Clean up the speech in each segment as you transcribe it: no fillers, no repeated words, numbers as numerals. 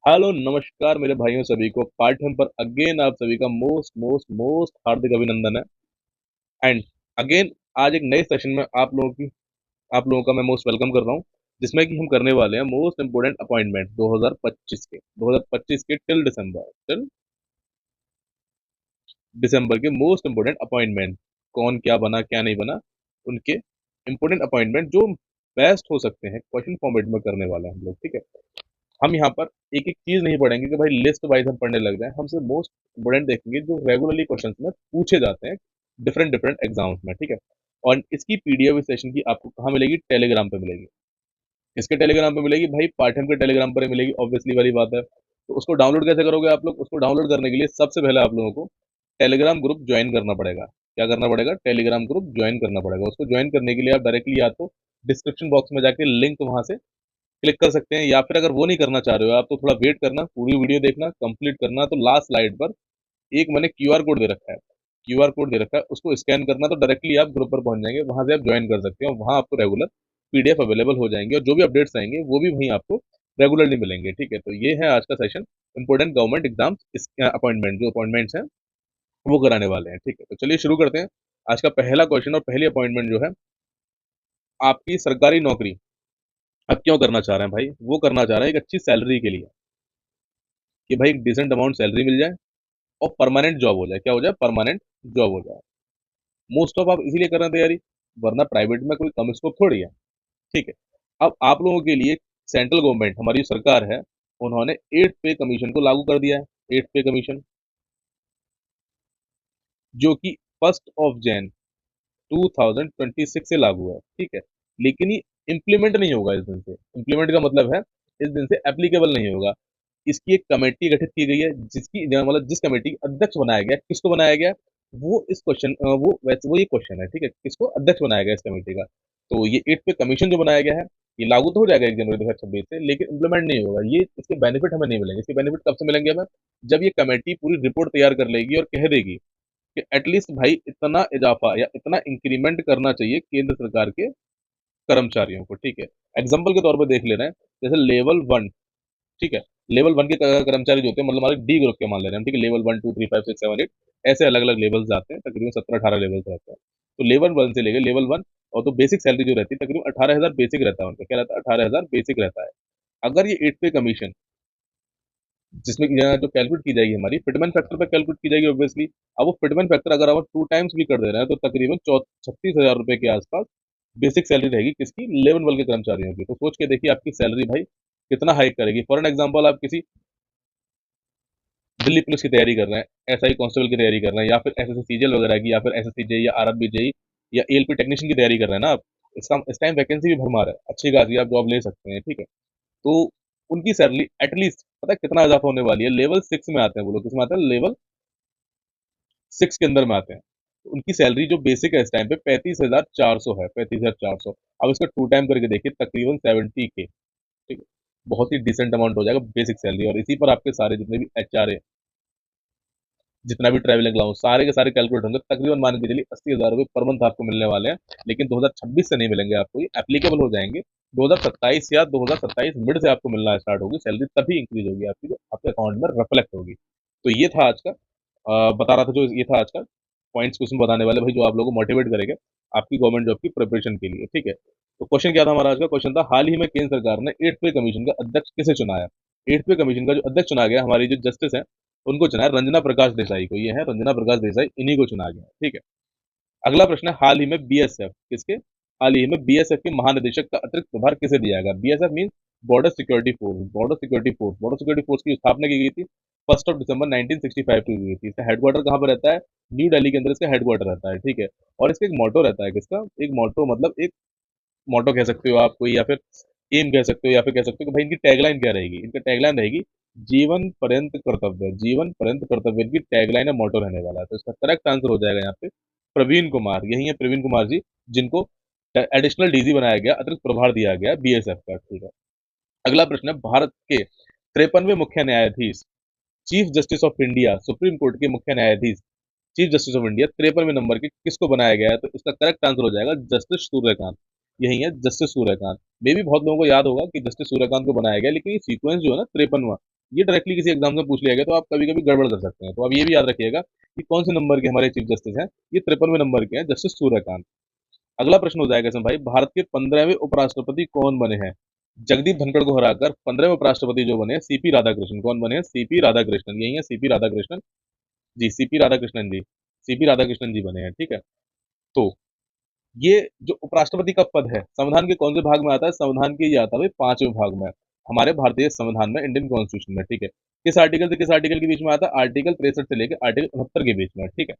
Hello नमस्कार मेरे भाइयों सभी को पाठ्यक्रम पर अगेन आप सभी का मोस्ट मोस्ट मोस्ट हार्दिक अभिनंदन है। एंड अगेन आज एक नए सेशन में आप लोगों का मैं मोस्ट वेलकम कर रहा हूँ, जिसमें कि हम करने वाले हैं मोस्ट इंपोर्टेंट अपॉइंटमेंट 2025 के टिल दिसंबर के मोस्ट इंपोर्टेंट अपॉइंटमेंट, कौन क्या बना क्या नहीं बना, उनके इंपोर्टेंट अपॉइंटमेंट जो बेस्ट हो सकते हैं क्वेश्चन फॉर्मेट में करने वाले हैं हम लोग। ठीक है, हम यहाँ पर एक एक चीज नहीं पढ़ेंगे कि भाई लिस्ट वाइज हम पढ़ने लग जाए। हम सिर्फ मोस्ट इंपोर्टेंट देखेंगे जो रेगुलरली क्वेश्चंस में पूछे जाते हैं डिफरेंट डिफरेंट एग्जाम्स में। ठीक है, और इसकी पीडीएफ सेशन की आपको कहाँ मिलेगी? टेलीग्राम पे मिलेगी। इसके टेलीग्राम पे मिलेगी भाई, पाठन के टेलीग्राम पर ही मिलेगी, ऑब्वियसली वाली बात है। तो उसको डाउनलोड कैसे करोगे आप लोग? उसको डाउनलोड करने के लिए सबसे पहले आप लोगों को टेलीग्राम ग्रुप ज्वाइन करना पड़ेगा। क्या करना पड़ेगा? टेलीग्राम ग्रुप ज्वाइन करना पड़ेगा। उसको ज्वाइन करने के लिए आप डायरेक्टली या तो डिस्क्रिप्शन बॉक्स में जाके लिंक वहां से क्लिक कर सकते हैं, या फिर अगर वो नहीं करना चाह रहे हो आप तो थोड़ा वेट करना, पूरी वीडियो देखना, कंप्लीट करना। तो लास्ट स्लाइड पर एक मैंने क्यूआर कोड दे रखा है, क्यूआर कोड दे रखा है, उसको स्कैन करना तो डायरेक्टली आप ग्रुप पर पहुंच जाएंगे। वहां से आप ज्वाइन कर सकते हैं और वहां आपको रेगुलर पीडीएफ अवेलेबल हो जाएंगे और जो भी अपडेट्स आएंगे वो भी वहीं आपको रेगुलरली मिलेंगे। ठीक है, तो ये है आज का session, important government exams appointment, जो अपॉइंटमेंट्स हैं वो कराने वाले हैं। ठीक है, तो चलिए शुरू करते हैं। आज का पहला क्वेश्चन और पहली अपॉइंटमेंट जो है, आपकी सरकारी नौकरी अब क्यों करना चाह रहे हैं भाई? वो करना चाह रहे हैं एक अच्छी सैलरी के लिए, कि भाई एक डिसेंट अमाउंट सैलरी मिल जाए और परमानेंट जॉब हो जाए। क्या हो जाए? परमानेंट जॉब हो जाए। मोस्ट ऑफ आप इसीलिए कर रहे हैं तैयारी, वरना प्राइवेट में कोई कम स्कोप थोड़ी है। ठीक है, अब आप लोगों के लिए सेंट्रल गवर्नमेंट, हमारी जो सरकार है, उन्होंने 8 पे कमीशन को लागू कर दिया है। 8 पे कमीशन जो कि 1 Jan 2026 से लागू है। ठीक है, लेकिन ये इम्प्लीमेंट नहीं होगा इस दिन से। इम्प्लीमेंट का मतलब है इस दिन से एप्लीकेबल नहीं होगा। इसकी एक कमेटी गठित की गई है, मतलब जिस कमेटी का अध्यक्ष बनाया गया, किसको बनाया गया? वो इस क्वेश्चन वो वैसे वो ये क्वेश्चन है। ठीक है, किसको अध्यक्ष बनाया गया इस कमेटी का? तो ये 8 पे कमीशन जो बनाया गया है, ये लागू तो हो जाएगा 1 जनवरी 2026 से, लेकिन इम्प्लीमेंट नहीं होगा। ये इसके बेनिफिट हमें नहीं मिलेंगे। इसके बेनिफिट कब से मिलेंगे हमें? जब ये कमेटी पूरी रिपोर्ट तैयार कर लेगी और कह देगी कि एटलीस्ट भाई इतना इजाफा या इतना इंक्रीमेंट करना चाहिए केंद्र सरकार के कर्मचारियों को। ठीक है, एग्जाम्पल के तौर पर देख ले रहे हैं, जैसे लेवल 1। ठीक है, लेवल 1 के कर्मचारी जो होते हैं, मतलब हमारे डी ग्रुप के मान ले रहे हैं हम। ठीक है, लेवल 1 2 3 5 6 7 8 ऐसे अलग अलग लेवल्स आते हैं, तकरीबन 17 18 लेवल्स रहते हैं। तो लेवल 1 से लेकर लेवल 1, और तो बेसिक सैलरी जो रहती है तकरीबन 18,000 बेसिक रहता है उनका। क्या रहता है? 18,000 बेसिक रहता है। अगर ये 8 पे कमीशन, जिसमें कि यहाँ जो कैलकुलेट की जाएगी हमारी फिटमेंट फैक्टर पे कैलकुलेट की जाएगी ऑब्वियसली। अब वो फिटमेंट फैक्टर अगर आप 2 टाइम्स भी कर दे रहे हैं तो तकरीबन 36,000 रुपए के आसपास बेसिक सैलरी रहेगी किसकी? लेवल 1 के कर्मचारियों की। तो सोच के देखिए आपकी सैलरी भाई कितना हाइक करेगी। फॉर एन एग्जाम्पल, आप किसी दिल्ली पुलिस की तैयारी कर रहे हैं, एसआई कांस्टेबल की तैयारी कर रहे हैं, या फिर एसएससी सीजीएल वगैरह की, या फिर एसएससी जेई या आरआरबी जेई या एएलपी टेक्नीशियन की तैयारी कर रहे हैं ना आप, इसका इस टाइम वैकेंसी भी भरमार है, अच्छी खासी आप जॉब ले सकते हैं। ठीक है, तो उनकी सैलरी एटलीस्ट पता है कितना इजाफा होने वाली है? लेवल 6 में आते हैं वो लोग। किसमें आते हैं? लेवल 6 के अंदर में आते हैं। तो उनकी सैलरी जो बेसिक है इस टाइम पे 35,400 है, 35,400। अब इसका 2 टाइम करके देखिए, तकरीबन 70 के। ठीक है, बहुत ही डिसेंट अमाउंट हो जाएगा बेसिक सैलरी, और इसी पर आपके सारे जितने भी एचआरए, जितना भी ट्रैवलिंग अलाउंस, सारे के सारे कैलकुलेट होंगे। तकरीबन मान के चलिए 80,000 रुपये पर मंथ आपको मिलने वाले हैं। लेकिन 2026 से नहीं मिलेंगे आपको, ये एप्लीकेबल हो जाएंगे 2027 या 2027 मिड से आपको मिलना स्टार्ट होगी सैलरी, तभी इंक्रीज होगी आपकी, जो आपके अकाउंट में रिफ्लेक्ट होगी। तो ये था आज का बता रहा था, जो ये था आज का पॉइंट्स क्वेश्चन बताने वाले भाई, जो आप लोगों को मोटिवेट करेगा आपकी गवर्नमेंट जॉब की प्रिपरेशन के लिए। ठीक है, तो क्वेश्चन क्या था हमारा? आज का क्वेश्चन था, हाल ही में केंद्र सरकार ने 8 पे कमीशन का अध्यक्ष किसे चुना है? 8 पे कमीशन का जो अध्यक्ष चुना गया, हमारी जो जस्टिस है, उनको चुना है रंजना प्रकाश देसाई को। ये है रंजना प्रकाश देसाई, इन्हीं को चुना गया। ठीक है, अगला प्रश्न है, हाल ही में बीएसएफ किसके, हाल ही में बीएसएफ के महानिदेशक का अतिरिक्त प्रभार किसे दिया गया? BSF mean border security force. Border security force की स्थापना की गई थी 1 दिसंबर 1965 को हुई थी। इसका हेडक्वार्टर कहाँ पर रहता है? न्यू दिल्ली के अंदर इसका हेडक्वार्टर रहता है। ठीक है, और इसका एक मोटो रहता है, किसका? एक मोटो, मतलब एक मोटो कह सकते हो आप कोई, या फिर एम कह सकते हो, या फिर कह सकते हो कि भाई इनकी टैगलाइन क्या रहेगी? इनका टैगलाइन रहेगी जीवन पर्यंत कर्तव्य। जीवन पर्यंत कर्तव्य इनकी टैगलाइन है, मोटो रहने वाला है। तो इसका करेक्ट आंसर हो जाएगा यहाँ पे प्रवीण कुमार। यही है प्रवीण कुमार जी, जिनको एडिशनल डीजी बनाया गया, अतिरिक्त प्रभार दिया गया बीएसएफ का। ठीक है, अगला प्रश्न है, भारत के 53वें मुख्य न्यायाधीश, chief justice of India, supreme court के मुख्य न्यायाधीश, चीफ जस्टिस ऑफ इंडिया 53वें नंबर के किसको बनाया गया है? तो इसका करेक्ट आंसर हो जाएगा जस्टिस सूर्यकांत। यही है जस्टिस सूर्यकांत। मे भी बहुत लोगों को याद होगा कि जस्टिस सूर्यकांत को बनाया गया, लेकिन ये सीक्वेंस जो है ना 53वां, ये डायरेक्टली किसी एग्जाम में पूछ लिया गया तो आप कभी कभी गड़बड़ कर सकते हैं। तो आप ये भी याद रखिएगा कि कौन से नंबर के हमारे चीफ जस्टिस हैं। ये 53वें नंबर के हैं, जस्टिस सूर्यकांत। अगला प्रश्न हो जाएगा इसमें भाई, भारत के 15वें उपराष्ट्रपति कौन बने हैं? जगदीप धनखड़ को हराकर 15वें उपराष्ट्रपति जो बने हैं सीपी राधाकृष्णन। कौन बने हैं? सीपी राधाकृष्णन। यही है सीपी राधाकृष्णन जी, सीपी राधाकृष्णन जी। सीपी राधाकृष्णन जी बने हैं, ठीक है। तो ये जो उपराष्ट्रपति का पद है, संविधान के कौन से भाग में आता है? संविधान के ये आता है 5वें भाग में, हमारे भारतीय संविधान में, इंडियन कॉन्स्टिट्यूशन में, ठीक है। किस आर्टिकल से किस आर्टिकल के बीच में आता है? आर्टिकल 63 से लेकर आर्टिकल 69 के बीच में, ठीक है।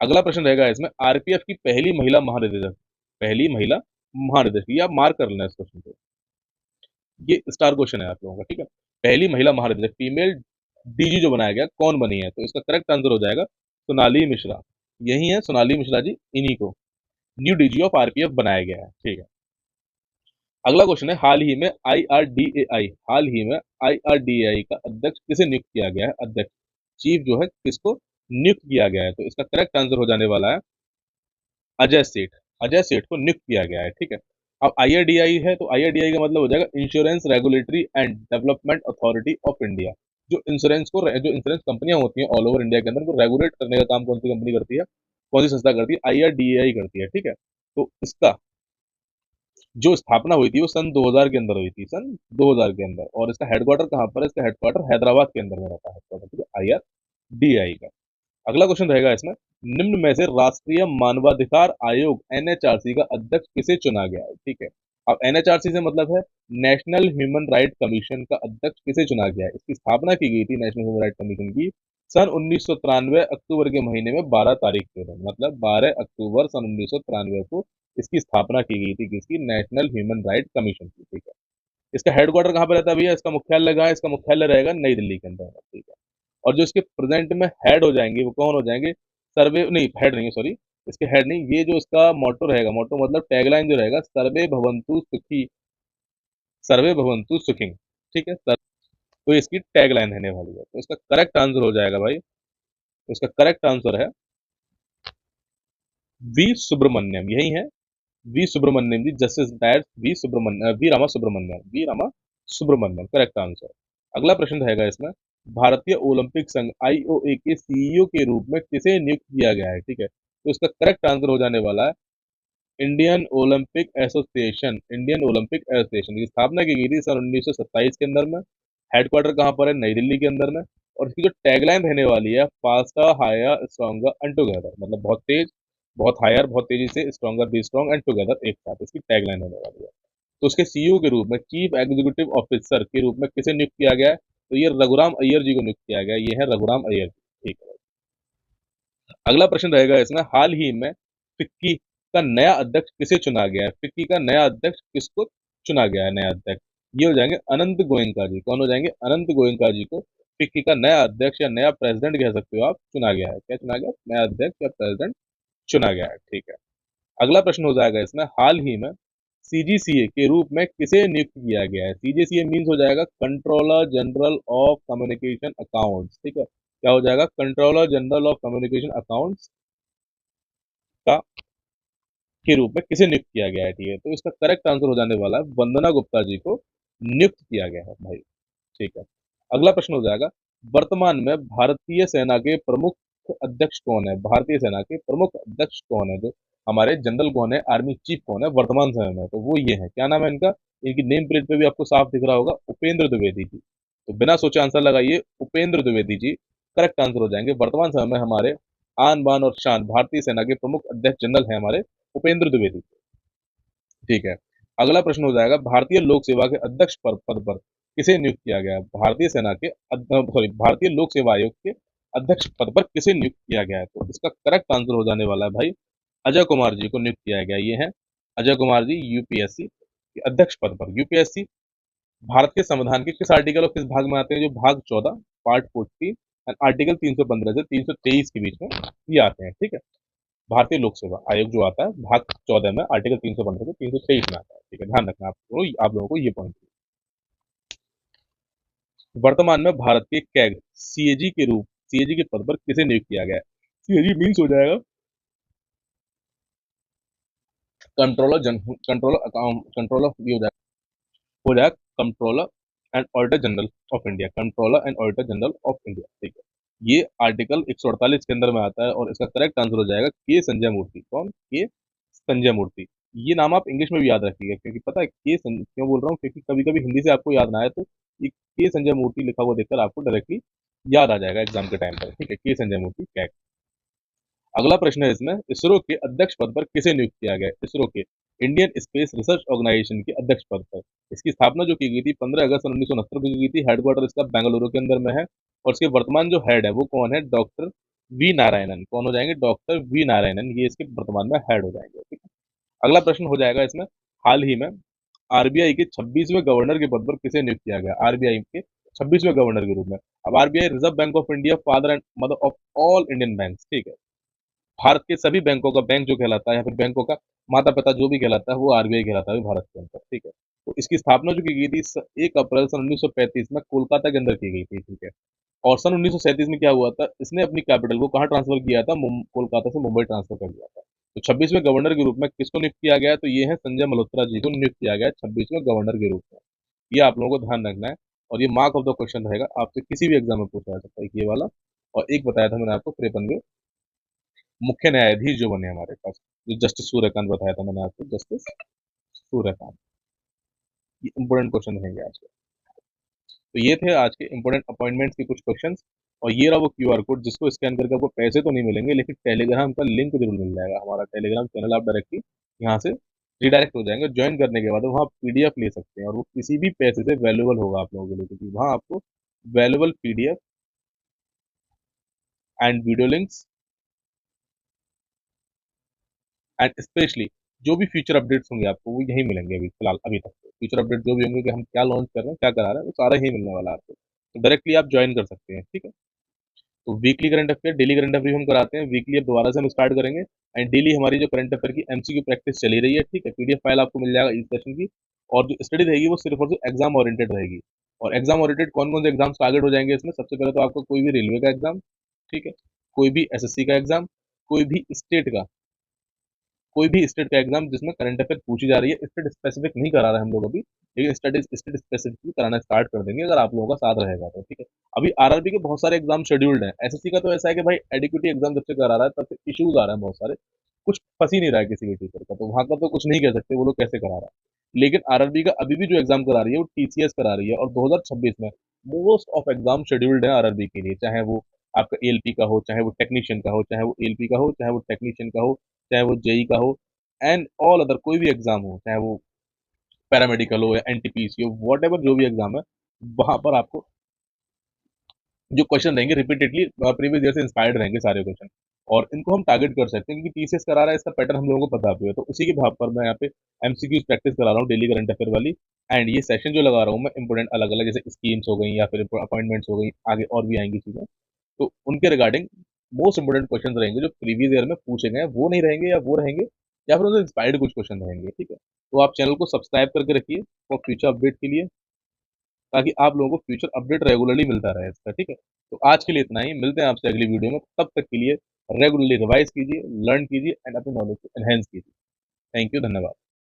अगला प्रश्न रहेगा इसमें, आरपीएफ की पहली महिला महानिदेशक। पहली महिला महानिदेशक, ये आप मार्क कर लेना इस क्वेश्चन को, ये स्टार क्वेश्चन है आप लोगों का, ठीक है। पहली महिला महानिदेशक, फीमेल डीजी जो बनाया गया, कौन बनी है? तो इसका करेक्ट आंसर हो जाएगा सोनाली मिश्रा। यही है सोनाली मिश्रा जी, इन्हीं को न्यू डीजी ऑफ आरपीएफ बनाया गया है, ठीक है। अगला क्वेश्चन है, हाल ही में आईआरडीएआई का अध्यक्ष किसे नियुक्त किया गया है? अध्यक्ष, चीफ जो है, किसको नियुक्त किया गया है? तो इसका करेक्ट आंसर हो जाने वाला है अजय सेठ। अजय सेठ को नियुक्त किया गया है, ठीक है। अब आईआरडीआई है, तो आईआरडीआई का मतलब हो जाएगा insurance regulatory and development authority of India. जो इंश्योरेंस कंपनियां होती हैं ऑल ओवर इंडिया के अंदर, उनको रेगुलेट करने का काम कौन सी कंपनी करती है, कौन सी संस्था करती है? आईआरडीएआई करती है, ठीक है। तो इसका जो स्थापना हुई थी वो सन 2000 के अंदर हुई थी, सन 2000 के अंदर। और इसका हेडक्वार्टर कहाँ पर है? इसका हेडक्वार्टर हैदराबाद के अंदर में रहता है, हेडक्वार्टर, ठीक है, आईआरडीआई का। अगला क्वेश्चन रहेगा इसमें, निम्न में से राष्ट्रीय मानवाधिकार आयोग एनएचआरसी का अध्यक्ष किसे चुना गया है? ठीक है। अब एनएचआरसी से मतलब है नेशनल ह्यूमन राइट कमीशन का अध्यक्ष किसे चुना गया है? इसकी स्थापना की गई थी नेशनल ह्यूमन राइट कमीशन की सन 1993 अक्टूबर के महीने में 12 तारीख के दिन, मतलब 12 अक्टूबर सन 1993 को इसकी स्थापना की गई थी, किसकी? नेशनल ह्यूमन राइट कमीशन की, ठीक है। इसका हेडक्वार्टर कहाँ पर रहता है भैया? इसका मुख्यालय कहाँ है? इसका मुख्यालय रहेगा नई दिल्ली के अंदर, ठीक है। और जो इसके प्रेजेंट में हेड हो जाएंगे वो कौन हो जाएंगे? सर्वे नहीं, हेड नहीं, सॉरी, इसके हेड नहीं, ये जो इसका मोटो रहेगा, मोटो मतलब टैगलाइन जो रहेगा, सर्वे भवंतु सुखी, सर्वे भवंतु सुखिंग, ठीक है सर। तो इसकी टैगलाइन रहने वाली है। तो इसका करेक्ट आंसर हो जाएगा भाई, तो इसका करेक्ट आंसर है वी सुब्रमण्यम। यही है V Subramaniam ji, justice retired V Subramaniam, V Rama Subramaniam, V Rama Subramaniam, correct answer. अगला प्रश्न रहेगा इसमें, भारतीय ओलंपिक संघ आईओए के सीईओ के रूप में किसे नियुक्त किया गया है? ठीक है। तो इसका करेक्ट आंसर हो जाने वाला है Indian Olympic association. Indian Olympic association की स्थापना की गई थी सन 1927 के अंदर में। हेडक्वार्टर कहाँ पर है? नई दिल्ली के अंदर में। और इसकी जो टैगलाइन रहने वाली है, faster higher stronger and together, मतलब बहुत तेज, बहुत हायर, बहुत तेजी से, stronger be strong and together, एक साथ, इसकी टैगलाइन होने वाली है। तो उसके सीईओ के रूप में, चीफ एग्जीक्यूटिव ऑफिसर के रूप में किसे नियुक्त किया गया है? तो ये रघुराम अय्यर जी को नियुक्त किया गया है। ये है रघुराम अय्यर जी, ठीक है। अगला प्रश्न रहेगा इसमें, हाल ही में फिक्की का नया अध्यक्ष किसे चुना गया है? फिक्की का नया अध्यक्ष किसको चुना गया है? नया अध्यक्ष ये हो जाएंगे अनंत गोयनका जी। कौन हो जाएंगे? अनंत गोयनका जी को फिक्की का नया अध्यक्ष या नया प्रेसिडेंट कह सकते हो आप, चुना गया है। क्या चुना गया? नया अध्यक्ष या प्रेसिडेंट चुना गया है, ठीक है। अगला प्रश्न हो जाएगा इसमें, हाल ही में सीजीसीए के रूप में किसे नियुक्त किया गया है? सीजीसीए मीन्स हो जाएगा controller general of communication accounts, ठीक है। क्या हो जाएगा? Controller general of communication accounts का के रूप में किसे नियुक्त किया गया है? ठीक है। तो इसका करेक्ट आंसर हो जाने वाला है वंदना गुप्ता जी को नियुक्त किया गया है भाई, ठीक है। अगला प्रश्न हो जाएगा, वर्तमान में भारतीय सेना के प्रमुख अध्यक्ष कौन है? भारतीय सेना के प्रमुख अध्यक्ष कौन है? जो हमारे जनरल कौन है, आर्मी चीफ कौन है वर्तमान समय में? तो वो ये है, क्या नाम है इनका? इनकी नेम प्लेट पे भी आपको साफ दिख रहा होगा, उपेंद्र द्विवेदी जी। तो बिना सोचे आंसर लगाइए, उपेंद्र द्विवेदी जी करेक्ट आंसर हो जाएंगे। वर्तमान समय में हमारे आन बान और शान भारतीय सेना के प्रमुख अध्यक्ष जनरल है हमारे उपेंद्र द्विवेदी, ठीक है। अगला प्रश्न हो जाएगा, भारतीय लोक सेवा के अध्यक्ष पद पर किसे नियुक्त किया गया है? भारतीय सेना के सॉरी, भारतीय लोक सेवा आयोग के अध्यक्ष पद पर किसे नियुक्त किया गया है? तो इसका करेक्ट आंसर हो जाने वाला है भाई अजय कुमार जी को नियुक्त किया गया। ये है अजय कुमार जी, यूपीएससी के अध्यक्ष पद पर। यूपीएससी भारत के संविधान के किस आर्टिकल और किस भाग में आते हैं? जो भाग 14 पार्ट 40 एंड आर्टिकल 315 से 323 के बीच में ये आते हैं, ठीक है। भारतीय लोक सेवा आयोग जो आता है भाग 14 में, आर्टिकल 315 से 323 में आता है, ठीक है। ध्यान रखना आप लोगों को ये पॉइंट। वर्तमान में भारत के कैग सीएजी के रूप, सीएजी के पद पर किसे नियुक्त किया गया है? सीएजी मीन्स हो जाएगा कंट्रोलर कंट्रोलर अकाउंट, कंट्रोलर, ये हो जाएगा controller and auditor general of India, controller and auditor general of India, ठीक है। ये आर्टिकल 148 के अंदर में आता है और इसका करेक्ट आंसर हो जाएगा के संजय मूर्ति। कौन? के संजय मूर्ति। ये नाम आप इंग्लिश में भी याद रखिएगा, क्योंकि पता है क्यों बोल रहा हूँ, क्योंकि कभी कभी हिंदी से आपको याद ना आए तो ये के संजय मूर्ति लिखा हुआ देखकर आपको डायरेक्टली याद आ जाएगा एग्जाम के टाइम पर, ठीक है। के संजय मूर्ति कैट। अगला प्रश्न है इसमें, इसरो के अध्यक्ष पद पर किसे नियुक्त किया गया? इसरो के, इंडियन स्पेस रिसर्च ऑर्गेनाइजेशन के अध्यक्ष पद पर। इसकी स्थापना जो की गई थी 15 अगस्त 1969 को की गई थी। हेडक्वार्टर इसका बेंगलुरु के अंदर में है और इसके वर्तमान जो हेड है वो कौन है? Doctor V Narayanan. कौन हो जाएंगे? डॉक्टर वी नारायणन, ये इसके वर्तमान में हेड हो जाएंगे, ठीक है। अगला प्रश्न हो जाएगा इसमें, हाल ही में आरबीआई के 26वें गवर्नर के पद पर किसे नियुक्त किया गया? आरबीआई के 26वें गवर्नर के रूप में। अब RBI reserve bank of India, father and mother of all Indian bank, ठीक है। भारत के सभी बैंकों का बैंक जो कहलाता है या फिर बैंकों का माता पिता जो भी कहलाता है वो आरबीआई कहलाता है भारत के अंदर, ठीक है। तो इसकी स्थापना जो की गई थी 1 अप्रैल सन 1935 में कोलकाता के अंदर की गई थी, ठीक है। और सन 1937 में क्या हुआ था, इसने अपनी कैपिटल को कहाँ ट्रांसफर किया था? कोलकाता से मुंबई ट्रांसफर कर दिया था। तो 26वें गवर्नर के रूप में किसको नियुक्त किया गया? तो ये है संजय मल्होत्रा जी को नियुक्त किया गया 26वें गवर्नर के रूप में। ये आप लोगों को ध्यान रखना है और ये मार्क ऑफ द क्वेश्चन रहेगा, आपसे किसी भी एग्जाम में पूछा जा सकता है ये वाला। और एक बताया था मैंने आपको 53वें मुख्य न्यायाधीश जो बने हमारे पास, जो जस्टिस सूर्यकांत बताया था मैंने आपको, जस्टिस सूर्यकांत। ये इंपोर्टेंट क्वेश्चन रहेंगे आज के। तो ये थे आज के इंपोर्टेंट अपॉइंटमेंट्स के कुछ क्वेश्चंस। और ये रहा वो क्यूआर कोड जिसको स्कैन करके आपको पैसे तो नहीं मिलेंगे, लेकिन टेलीग्राम का लिंक जरूर मिल जाएगा। हमारा टेलीग्राम चैनल आप डायरेक्टली यहाँ से रिडायरेक्ट हो जाएंगे। ज्वाइन करने के बाद वहाँ पीडीएफ ले सकते हैं और वो किसी भी पैसे से वैल्यूबल होगा आप लोगों के लिए, क्योंकि वहाँ आपको valuable PDF and video links and specially जो भी फ्यूचर अपडेट्स होंगे आपको वो यही मिलेंगे। अभी फिलहाल अभी तक फ्यूचर अपडेट जो भी होंगे कि हम क्या लॉन्च कर रहे हैं, क्या करा रहे हैं, वो सारा ही मिलने वाला है आपको। तो डायरेक्टली आप ज्वाइन कर सकते हैं, ठीक है। तो weekly current affair, daily current affair हम कराते हैं। वीकली अब दोबारा से हम स्टार्ट करेंगे एंड डेली हमारी जो करंट अफेयर की एमसीक्यू प्रैक्टिस चली रही है, ठीक है। पीडीएफ फाइल आपको मिल जाएगा इस सेशन की। और जो स्टडी रहेगी वो सिर्फ और सिर्फ एग्जाम ओरिएंटेड रहेगी। और एग्जाम ओरिएंटेड कौन कौन से एग्जाम्स टारगेट हो जाएंगे इसमें? सबसे पहले तो आपको कोई भी रेलवे का एग्जाम, ठीक है, कोई भी एसएससी का एग्जाम, कोई भी स्टेट का, कोई भी स्टेट का एग्जाम जिसमें करंट अफेयर पूछी जा रही है। स्टेट स्पेसिफिक नहीं करा रहे हैं हम लोग अभी, लेकिन स्टेट स्पेसिफिक कराना स्टार्ट कर देंगे अगर आप लोगों का साथ रहेगा तो, ठीक है। अभी आरआरबी के बहुत सारे एग्जाम शेड्यूल्ड हैं। एसएससी का तो ऐसा है कि भाई एडिक्यूटी एग्जाम जब से करा रहा है तब से इश्यूज आ रहे हैं बहुत सारे, कुछ फंस ही नहीं रहा है किसी भी टीचर का, तो वहां का तो कुछ नहीं कह सकते वो लोग कैसे करा रहा है। लेकिन आरआरबी का अभी भी जो एग्जाम करा रही है वो टीसीएस करा रही है और 2026 में मोस्ट ऑफ एग्जाम शेड्यूल्ड है आरआरबी के लिए, चाहे वो आपका एएलपी का हो, चाहे वो टेक्नीशियन का हो, चाहे वो एएलपी का हो, चाहे वो टेक्नीशियन का हो, चाहे वो जेई का हो एंड ऑल अदर कोई भी एग्जाम हो, चाहे वो पैरामेडिकल हो या एनटीपीसी हो, वॉट एवर जो भी एग्जाम है, वहां पर आपको जो क्वेश्चन रहेंगे रिपीटेडली प्रीवियस ईयर से इंस्पायर्ड रहेंगे सारे क्वेश्चन। और इनको हम टारगेट कर सकते हैं क्योंकि टीसीएस करा रहा है, इसका पैटर्न हम लोगों को पता भी है। तो उसी के भाव पर मैं यहाँ पे एमसीक्यू प्रैक्टिस करा रहा हूँ डेली करंट अफेयर वाली। एंड ये सेशन जो लगा रहा हूँ मैं इंपोर्टेंट अलग अलग जैसे स्कीम्स हो गई या फिर अपॉइंटमेंट्स हो गई, आगे और भी आएंगी चीजें, तो उनके रिगार्डिंग मोस्ट इंपोर्टेंट क्वेश्चन रहेंगे जो प्रीवियस ईयर में पूछे गए हैं, वो नहीं रहेंगे या वो रहेंगे या फिर उनसे इंस्पायर्ड कुछ क्वेश्चन रहेंगे, ठीक है। तो आप चैनल को सब्सक्राइब करके रखिए फॉर फ्यूचर अपडेट के लिए, ताकि आप लोगों को फ्यूचर अपडेट रेगुलरली मिलता रहे इसका, ठीक है। तो आज के लिए इतना ही, मिलते हैं आपसे अगली वीडियो में। तब तक के लिए रेगुलरली रिवाइज कीजिए, लर्न कीजिए एंड अपने नॉलेज को एनहेंस कीजिए। थैंक यू, धन्यवाद।